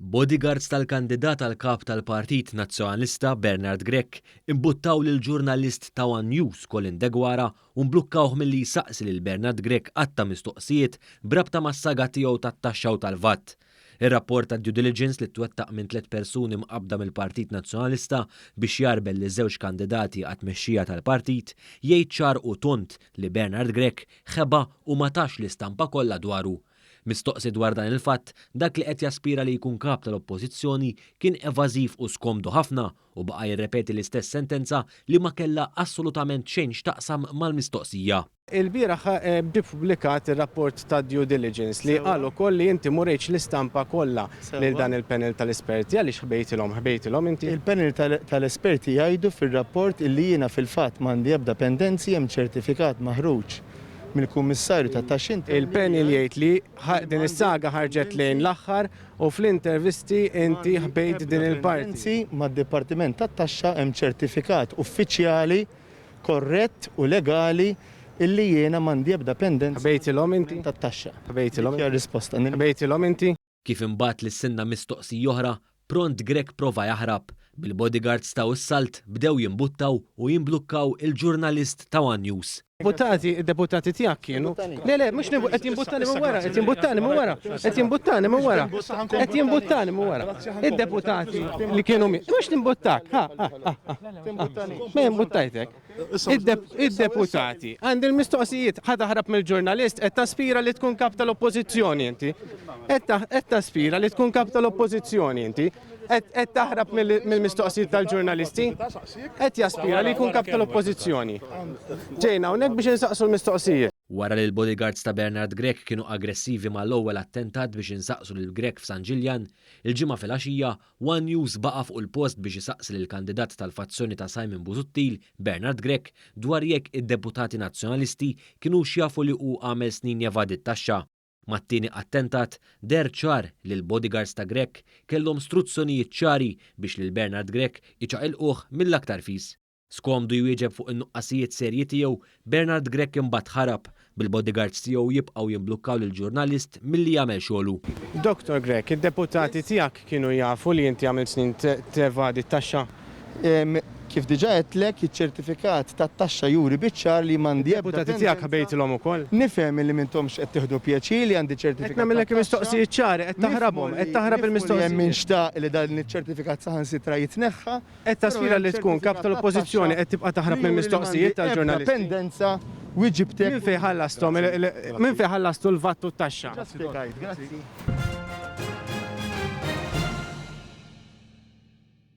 Bodyguards tal-kandidat għal kap tal-Partit Nazzjonalista Bernard Grech imbuttaw lil ġurnalist ta' One News Colin Degwara u mblukkawh milli jsaqsi lil Bernard Grech għatta mistoqsijiet brabta mas-saga tiegħu tat-taxxa u tal-vatt. Ir-rapport ta' due diligence li twettaq minn 3 persuni mqabbda mill-Partit Nazzjonalista biex jarbel li żewġ kandidati għat-tmexxija tal-partit jgħid ċar u tont li Bernard Grech ħeba u ma tax l-istampa kollha dwaru. Mistoqsi dwar dan il-fatt, dak li qed jaspira li jkun kap tal-Oppożizzjoni kien evażiv u skomdu ħafna u baqa' jirrepeti l-istess sentenza li ma kellha assolutament xejn x'taqsam mal-mistoqsija. Il-bieraħ ġie ppubblikat ir-rapport ta' due diligence li qal ukoll li inti murejx l-istampa kollha lil dan il-panel tal-esperti għaliex ħbejtilhom inti. Il-panel tal-esperti jgħidu fir-rapport illi jiena fil-fatt m'għandi ebda pendenzi hemm ċertifikat maħruġ mill-Kummissarju tat-Taxxi. Il-panel jgħid li din is-saga ħarġet lejn l-aħħar u fl-intervisti inti ħbejt din il-parti. Mad-Dipartiment tat-Taxxa hemm ċertifikat uffiċjali korrett u legali illi jiena m'għandi ebda pendenzi. Ħbejtilhom inti tat-taxxa. Ħbejtilhom. Hija risposta. Ħbejtilhom inti. Kif imbagħad li s-sinna mistoqsija oħra, pront Grech prova jaħrab. Bil-bodyguards taw is-salt bdew jimbuttaw u jimblukkaw il-ġurnalist ta' One News. Id-deputati tiegħek kienu. Le, mhux qed jimbuttani minn wara, qed jimbuttani minn wara, qed jimbuttani minn wara. Qed jimbuttani minn wara. Id-deputati li kienu mhux nimbuttak. Ma jimbuttajtek. Id-deputati għand il-mistoqsijiet ħad taħrab mill-ġurnalist qed taspira li tkun kap tal-Oppożizzjoni inti. Qed taspira li tkun kap tal-Oppożizzjoni inti. Qed taħrab mill-mistoqsijiet tal-ġurnalisti? Qed jaspira li jkun kap tal-Oppożizzjoni. Ġejna hawnhekk biex insaqsu l-mistoqsijiet. Wara li l-bodyguards ta' Bernard Grech kienu aggressivi mal-ewwel attentat biex insaqsu lil Grech f'San Ġiljan, il-ġimgħa filgħaxija One News baqa' fuq il-post biex isaqsi lill-kandidat tal-fazzjoni ta' Simon Busuttil, Bernard Grech, dwar jekk id-deputati nazzjonalisti kienu jafu li hu għamel snin jevad it-taxxa. Mat-tieni attentat der ċar li l-bodyguards ta' Grech kellhom struzzjonijiet ċari biex lil Bernard Grech iċaqilquh mill-aktar fis. Skomdu jwieġeb fuq in-nuqqasijiet serji tiegħu, Bernard Grech imbagħad ħarab bil-bodyguards tiegħu jibqgħu jimblukkaw lill-ġurnalist milli jagħmel xogħlu. Dr. Grech, id-deputati tiegħek kienu jafu li inti għamilt snin tevadi t-taxxa? Kif diġà qedtlek iċ-ċertifikat tat-taxxa juri biċ-ċar li m'għandi ebda. Deputati tiegħek ħbejtilhom ukoll? Nifhem li m'intomx qed tieħdu pjaċir li għandi ċertifikat. Qed nagħmilek mistoqsijiet ċari, qed taħrabhom, qed taħrab il-mistoqsijiet. Hemm min xtaq li dan iċ-ċertifikat saħansitra jitneħħa. Qed taspira li tkun kap tal-Oppożizzjoni qed tibqa' taħrab mill-mistoqsijiet tal-ġurnalisti. Pendenza wieġibtek. Min fejn ħallastom l-vattu t-taxxa? Grazzi.